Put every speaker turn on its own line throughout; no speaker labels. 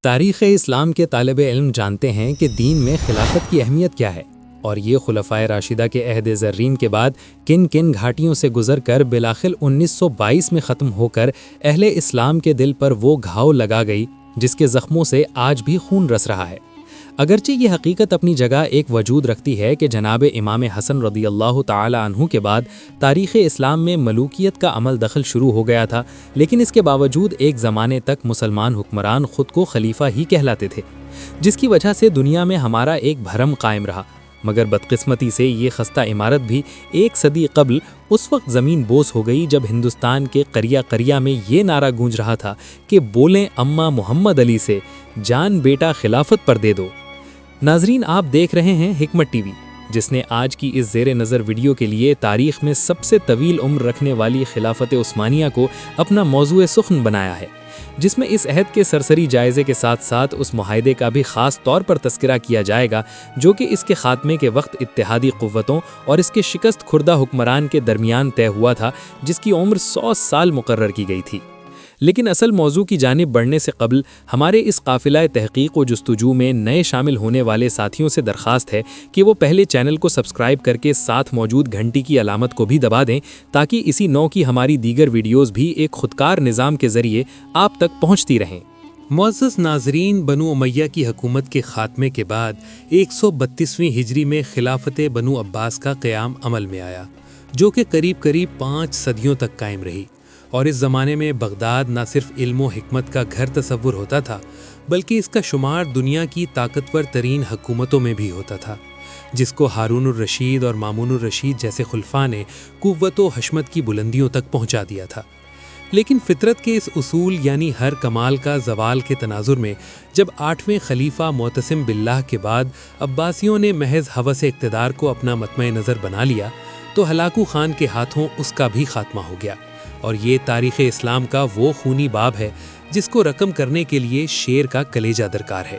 تاریخ اسلام کے طالب علم جانتے ہیں کہ دین میں خلافت کی اہمیت کیا ہے اور یہ خلفائے راشدہ کے عہد زرین کے بعد کن کن گھاٹیوں سے گزر کر بالآخر 1922 میں ختم ہو کر اہل اسلام کے دل پر وہ گھاؤ لگا گئی جس کے زخموں سے آج بھی خون رس رہا ہے۔ اگرچہ یہ حقیقت اپنی جگہ ایک وجود رکھتی ہے کہ جناب امام حسن رضی اللہ تعالی عنہ کے بعد تاریخ اسلام میں ملوکیت کا عمل دخل شروع ہو گیا تھا، لیکن اس کے باوجود ایک زمانے تک مسلمان حکمران خود کو خلیفہ ہی کہلاتے تھے، جس کی وجہ سے دنیا میں ہمارا ایک بھرم قائم رہا۔ مگر بدقسمتی سے یہ خستہ عمارت بھی ایک صدی قبل اس وقت زمین بوس ہو گئی جب ہندوستان کے قریہ قریہ میں یہ نعرہ گونج رہا تھا کہ بولیں اماں محمد علی سے، جان بیٹا خلافت پر دے دو۔ ناظرین، آپ دیکھ رہے ہیں حکمت ٹی وی، جس نے آج کی اس زیر نظر ویڈیو کے لیے تاریخ میں سب سے طویل عمر رکھنے والی خلافت عثمانیہ کو اپنا موضوع سخن بنایا ہے، جس میں اس عہد کے سرسری جائزے کے ساتھ ساتھ اس معاہدے کا بھی خاص طور پر تذکرہ کیا جائے گا جو کہ اس کے خاتمے کے وقت اتحادی قوتوں اور اس کے شکست خوردہ حکمران کے درمیان طے ہوا تھا، جس کی عمر 100 سال مقرر کی گئی تھی۔ لیکن اصل موضوع کی جانب بڑھنے سے قبل ہمارے اس قافلہ تحقیق و جستجو میں نئے شامل ہونے والے ساتھیوں سے درخواست ہے کہ وہ پہلے چینل کو سبسکرائب کر کے ساتھ موجود گھنٹی کی علامت کو بھی دبا دیں تاکہ اسی نوع کی ہماری دیگر ویڈیوز بھی ایک خودکار نظام کے ذریعے آپ تک پہنچتی رہیں۔
معزز ناظرین، بنو امیہ کی حکومت کے خاتمے کے بعد 132ویں ہجری میں خلافت بنو عباس کا قیام عمل میں آیا، جو کہ قریب 5 صدیوں تک قائم رہی، اور اس زمانے میں بغداد نہ صرف علم و حکمت کا گھر تصور ہوتا تھا بلکہ اس کا شمار دنیا کی طاقتور ترین حکومتوں میں بھی ہوتا تھا، جس کو ہارون الرشید اور مامون الرشید جیسے خلفاء نے قوت و حشمت کی بلندیوں تک پہنچا دیا تھا۔ لیکن فطرت کے اس اصول یعنی ہر کمال کا زوال کے تناظر میں جب 8ویں خلیفہ معتصم باللہ کے بعد عباسیوں نے محض ہوس اقتدار کو اپنا مطمع نظر بنا لیا تو ہلاکو خان کے ہاتھوں اس کا بھی خاتمہ ہو گیا، اور یہ تاریخ اسلام کا وہ خونی باب ہے جس کو رقم کرنے کے لیے شیر کا کلیجہ درکار ہے۔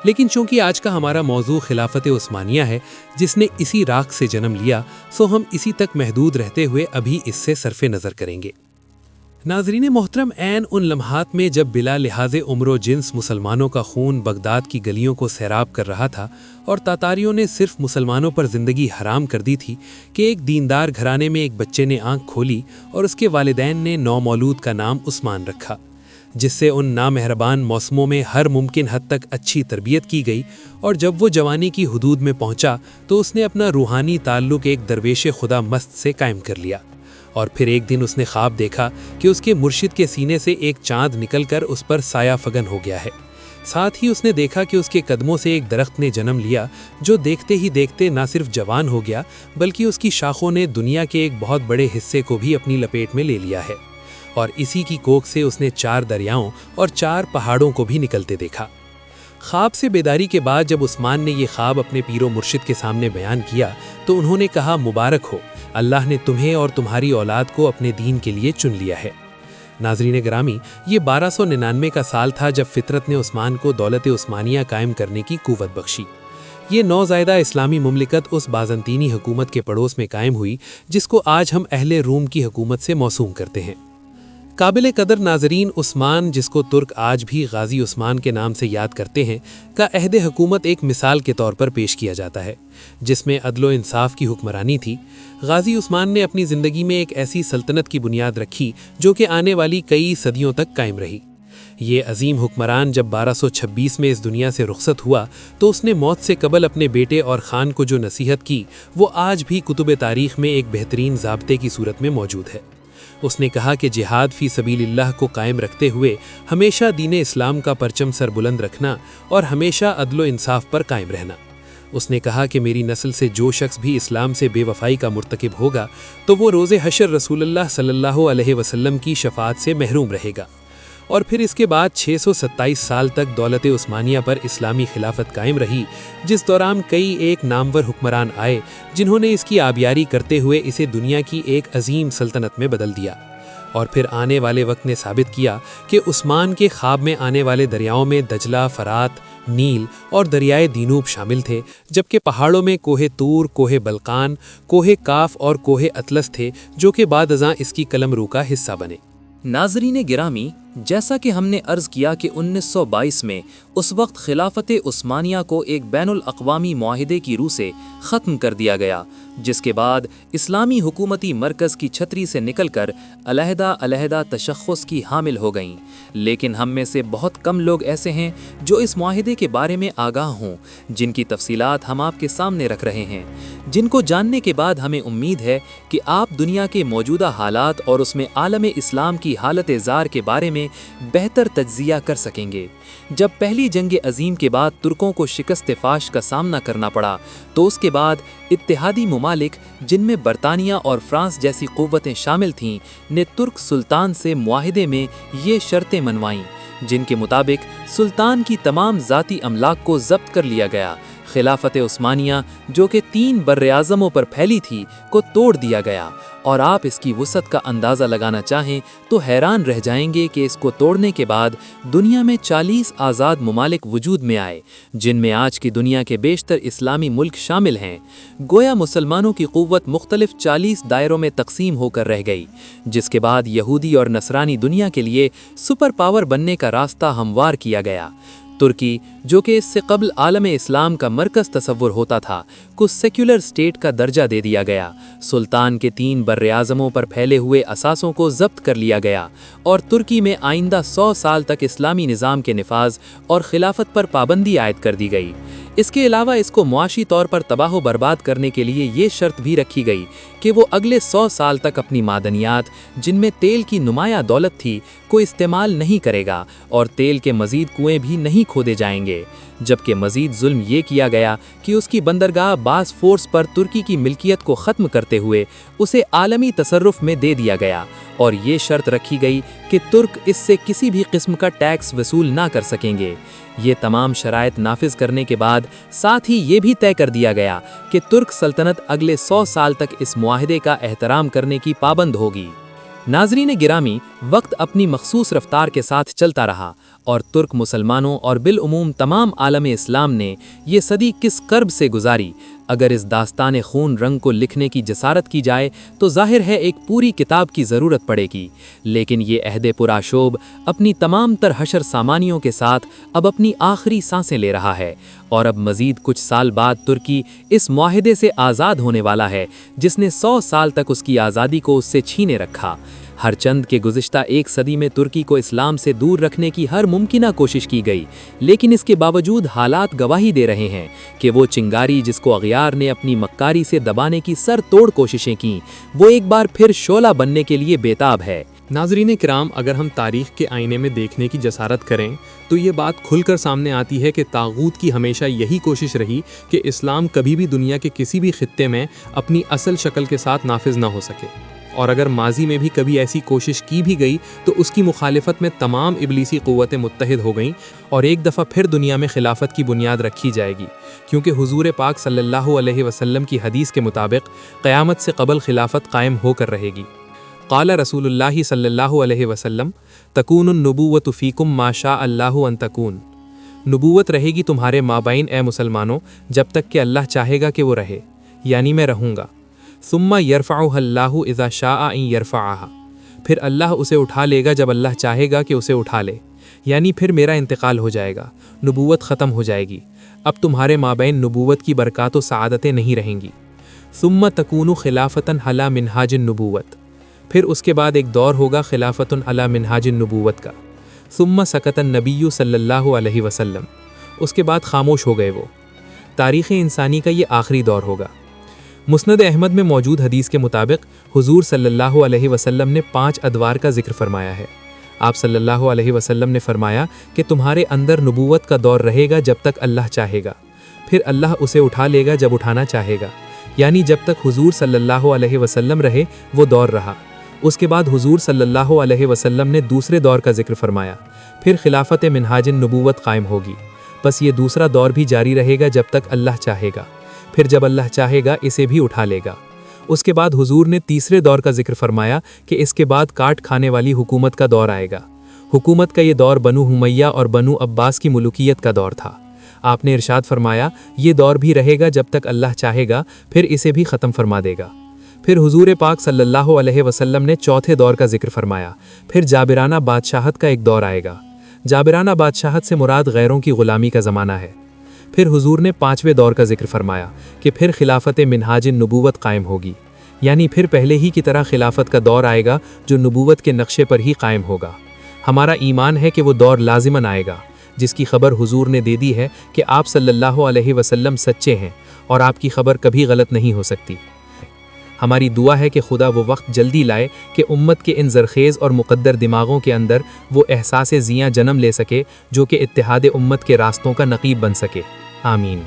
لیکن چونکہ آج کا ہمارا موضوع خلافت عثمانیہ ہے جس نے اسی راکھ سے جنم لیا، سو ہم اسی تک محدود رہتے ہوئے ابھی اس سے صرف نظر کریں گے۔ ناظرین محترم، عین ان لمحات میں جب بلا لحاظ عمر و جنس مسلمانوں کا خون بغداد کی گلیوں کو سیراب کر رہا تھا اور تاتاریوں نے صرف مسلمانوں پر زندگی حرام کر دی تھی کہ ایک دیندار گھرانے میں ایک بچے نے آنکھ کھولی اور اس کے والدین نے نومولود کا نام عثمان رکھا، جس سے ان نامہربان موسموں میں ہر ممکن حد تک اچھی تربیت کی گئی، اور جب وہ جوانی کی حدود میں پہنچا تو اس نے اپنا روحانی تعلق ایک درویش خدا مست سے قائم کر لیا، اور پھر ایک دن اس نے خواب دیکھا کہ اس کے مرشد کے سینے سے ایک چاند نکل کر اس پر سایہ فگن ہو گیا ہے۔ ساتھ ہی اس نے دیکھا کہ اس کے قدموں سے ایک درخت نے جنم لیا جو دیکھتے ہی دیکھتے نہ صرف جوان ہو گیا بلکہ اس کی شاخوں نے دنیا کے ایک بہت بڑے حصے کو بھی اپنی لپیٹ میں لے لیا ہے، اور اسی کی کوکھ سے اس نے 4 دریاؤں اور 4 پہاڑوں کو بھی نکلتے دیکھا۔ خواب سے بیداری کے بعد جب عثمان نے یہ خواب اپنے پیر و مرشد کے سامنے بیان کیا تو انہوں نے کہا، مبارک ہو، اللہ نے تمہیں اور تمہاری اولاد کو اپنے دین کے لیے چن لیا ہے۔ ناظرین گرامی، یہ 1299 کا سال تھا جب فطرت نے عثمان کو دولت عثمانیہ قائم کرنے کی قوت بخشی۔ یہ نوزائیدہ اسلامی مملکت اس بازنطینی حکومت کے پڑوس میں قائم ہوئی جس کو آج ہم اہل روم کی حکومت سے موسوم کرتے ہیں۔ قابل قدر ناظرین، عثمان، جس کو ترک آج بھی غازی عثمان کے نام سے یاد کرتے ہیں، کا عہد حکومت ایک مثال کے طور پر پیش کیا جاتا ہے جس میں عدل و انصاف کی حکمرانی تھی۔ غازی عثمان نے اپنی زندگی میں ایک ایسی سلطنت کی بنیاد رکھی جو کہ آنے والی کئی صدیوں تک قائم رہی۔ یہ عظیم حکمران جب 1226 میں اس دنیا سے رخصت ہوا تو اس نے موت سے قبل اپنے بیٹے اور خان کو جو نصیحت کی وہ آج بھی کتب تاریخ میں ایک بہترین ضابطے کی صورت میں موجود ہے۔ اس نے کہا کہ جہاد فی سبیل اللہ کو قائم رکھتے ہوئے ہمیشہ دین اسلام کا پرچم سر بلند رکھنا اور ہمیشہ عدل و انصاف پر قائم رہنا۔ اس نے کہا کہ میری نسل سے جو شخص بھی اسلام سے بے وفائی کا مرتکب ہوگا تو وہ روز حشر رسول اللہ صلی اللہ علیہ وسلم کی شفاعت سے محروم رہے گا۔ اور پھر اس کے بعد 627 سال تک دولت عثمانیہ پر اسلامی خلافت قائم رہی، جس دوران کئی ایک نامور حکمران آئے جنہوں نے اس کی آبیاری کرتے ہوئے اسے دنیا کی ایک عظیم سلطنت میں بدل دیا۔ اور پھر آنے والے وقت نے ثابت کیا کہ عثمان کے خواب میں آنے والے دریاؤں میں دجلہ، فرات، نیل اور دریائے دینوب شامل تھے، جبکہ پہاڑوں میں کوہ طور، کوہ بلقان، کوہ کاف اور کوہ اطلس تھے جو کہ بعد ازاں اس کی قلم رو کا حصہ بنے۔
ناظرین گرامی،
جیسا کہ ہم نے عرض کیا کہ 1922 میں اس وقت خلافت عثمانیہ کو ایک بین الاقوامی معاہدے کی روح سے ختم کر دیا گیا، جس کے بعد اسلامی حکومتی مرکز کی چھتری سے نکل کر علیحدہ علیحدہ تشخص کی حامل ہو گئیں۔ لیکن ہم میں سے بہت کم لوگ ایسے ہیں جو اس معاہدے کے بارے میں آگاہ ہوں، جن کی تفصیلات ہم آپ کے سامنے رکھ رہے ہیں، جن کو جاننے کے بعد ہمیں امید ہے کہ آپ دنیا کے موجودہ حالات اور اس میں عالم اسلام کی حالت زار کے بارے میں بہتر تجزیہ کر سکیں گے۔ جب پہلی جنگ عظیم کے بعد ترکوں کو شکست فاش کا سامنا کرنا پڑا تو اس کے بعد اتحادی ممالک، جن میں برطانیہ اور فرانس جیسی قوتیں شامل تھیں، نے ترک سلطان سے معاہدے میں یہ شرطیں منوائیں، جن کے مطابق سلطان کی تمام ذاتی املاک کو ضبط کر لیا گیا، خلافت عثمانیہ جو کہ 3 براعظموں پر پھیلی تھی کو توڑ دیا گیا، اور آپ اس کی وسعت کا اندازہ لگانا چاہیں تو حیران رہ جائیں گے کہ اس کو توڑنے کے بعد دنیا میں 40 آزاد ممالک وجود میں آئے، جن میں آج کی دنیا کے بیشتر اسلامی ملک شامل ہیں۔ گویا مسلمانوں کی قوت مختلف 40 دائروں میں تقسیم ہو کر رہ گئی، جس کے بعد یہودی اور نصرانی دنیا کے لیے سپر پاور بننے کا راستہ ہموار کیا گیا۔ ترکی، جو کہ اس سے قبل عالم اسلام کا مرکز تصور ہوتا تھا، کو سیکولر اسٹیٹ کا درجہ دے دیا گیا، سلطان کے 3 براعظموں پر پھیلے ہوئے اثاثوں کو ضبط کر لیا گیا، اور ترکی میں آئندہ 100 سال تک اسلامی نظام کے نفاذ اور خلافت پر پابندی عائد کر دی گئی۔ اس کے علاوہ اس کو معاشی طور پر تباہ و برباد کرنے کے لیے یہ شرط بھی رکھی گئی کہ وہ اگلے 100 سال تک اپنی معدنیات، جن میں تیل کی نمایاں دولت تھی، کو استعمال نہیں کرے گا، اور تیل کے مزید کنویں بھی نہیں کھودے جائیں گے۔ جبکہ مزید ظلم یہ کیا گیا کہ اس کی بندرگاہ باس فورس پر ترکی کی ملکیت کو ختم کرتے ہوئے اسے عالمی تصرف میں دے دیا گیا، اور یہ شرط رکھی گئی کہ ترک اس سے کسی بھی قسم کا ٹیکس وصول نہ کر سکیں گے۔ یہ تمام شرائط نافذ کرنے کے بعد ساتھ ہی یہ بھی طے کر دیا گیا کہ ترک سلطنت اگلے 100 سال تک اس معاہدے کا احترام کرنے کی پابند ہوگی۔ ناظرین گرامی، وقت اپنی مخصوص رفتار کے ساتھ چلتا رہا، اور ترک مسلمانوں اور بالعموم تمام عالم اسلام نے یہ صدی کس کرب سے گزاری۔ اگر اس داستان خون رنگ کو لکھنے کی جسارت کی جائے تو ظاہر ہے ایک پوری کتاب کی ضرورت پڑے گی، لیکن یہ عہد پرآشوب اپنی تمام تر حشر سامانیوں کے ساتھ اب اپنی آخری سانسیں لے رہا ہے، اور اب مزید کچھ سال بعد ترکی اس معاہدے سے آزاد ہونے والا ہے جس نے 100 سال تک اس کی آزادی کو اس سے چھینے رکھا۔ ہر چند کے گزشتہ 1 صدی میں ترکی کو اسلام سے دور رکھنے کی ہر ممکنہ کوشش کی گئی، لیکن اس کے باوجود حالات گواہی دے رہے ہیں کہ وہ چنگاری جس کو اغیار نے اپنی مکاری سے دبانے کی سر توڑ کوششیں کیں، وہ ایک بار پھر شعلہ بننے کے لیے بیتاب ہے۔
ناظرین کرام، اگر ہم تاریخ کے آئینے میں دیکھنے کی جسارت کریں تو یہ بات کھل کر سامنے آتی ہے کہ طاغوت کی ہمیشہ یہی کوشش رہی کہ اسلام کبھی بھی دنیا کے کسی بھی خطے میں اپنی اصل شکل کے ساتھ نافذ نہ ہو سکے، اور اگر ماضی میں بھی کبھی ایسی کوشش کی بھی گئی تو اس کی مخالفت میں تمام ابلیسی قوتیں متحد ہو گئیں، اور ایک دفعہ پھر دنیا میں خلافت کی بنیاد رکھی جائے گی، کیونکہ حضور پاک صلی اللہ علیہ وسلم کی حدیث کے مطابق قیامت سے قبل خلافت قائم ہو کر رہے گی۔ قال رسول اللہ صلی اللہ علیہ وسلم تکون النبوۃ فیکم ما شاء اللہ ان تکون، نبوت رہے گی تمہارے مابین اے مسلمانوں جب تک کہ اللہ چاہے گا کہ وہ رہے، یعنی میں رہوں گا۔ ثم یرفعها اللہ اذا شاء ان یرفعها، پھر اللہ اسے اٹھا لے گا جب اللہ چاہے گا کہ اسے اٹھا لے، یعنی پھر میرا انتقال ہو جائے گا، نبوت ختم ہو جائے گی، اب تمہارے مابین نبوت کی برکات و سعادتیں نہیں رہیں گی۔ ثم تکون خلافتا علی منہاج النبوت، پھر اس کے بعد ایک دور ہوگا خلافت علی منہاج النبوت کا۔ ثم سکت النبی صلی اللہ علیہ وسلم، اس کے بعد خاموش ہو گئے وہ۔ تاریخ انسانی کا یہ آخری دور ہوگا۔ مسند احمد میں موجود حدیث کے مطابق حضور صلی اللہ علیہ وسلم نے 5 ادوار کا ذکر فرمایا ہے۔ آپ صلی اللہ علیہ وسلم نے فرمایا کہ تمہارے اندر نبوت کا دور رہے گا جب تک اللہ چاہے گا، پھر اللہ اسے اٹھا لے گا جب اٹھانا چاہے گا، یعنی جب تک حضور صلی اللہ علیہ وسلم رہے وہ دور رہا۔ اس کے بعد حضور صلی اللہ علیہ وسلم نے دوسرے دور کا ذکر فرمایا، پھر خلافت منہاج النبوت قائم ہوگی، بس یہ دوسرا دور بھی جاری رہے گا جب تک اللہ چاہے گا، پھر جب اللہ چاہے گا اسے بھی اٹھا لے گا۔ اس کے بعد حضور نے تیسرے دور کا ذکر فرمایا کہ اس کے بعد کاٹ کھانے والی حکومت کا دور آئے گا۔ حکومت کا یہ دور بنو امیہ اور بنو عباس کی ملوکیت کا دور تھا۔ آپ نے ارشاد فرمایا یہ دور بھی رہے گا جب تک اللہ چاہے گا، پھر اسے بھی ختم فرما دے گا۔
پھر حضور پاک صلی اللہ علیہ وسلم نے چوتھے دور کا ذکر فرمایا، پھر جابرانہ بادشاہت کا ایک دور آئے گا۔ جابرانہ بادشاہت سے مراد غیروں کی غلامی کا زمانہ ہے۔ پھر حضور نے پانچویں دور کا ذکر فرمایا کہ پھر خلافت منہاج النبوت قائم ہوگی، یعنی پھر پہلے ہی کی طرح خلافت کا دور آئے گا جو نبوت کے نقشے پر ہی قائم ہوگا۔ ہمارا ایمان ہے کہ وہ دور لازماً آئے گا، جس کی خبر حضور نے دے دی ہے کہ آپ صلی اللہ علیہ وسلم سچے ہیں اور آپ کی خبر کبھی غلط نہیں ہو سکتی۔ ہماری دعا ہے کہ خدا وہ وقت جلدی لائے کہ امت کے ان زرخیز اور مقدر دماغوں کے اندر وہ احساس زیاں جنم لے سکے جو کہ اتحاد امت کے راستوں کا نقیب بن سکے۔ آمین۔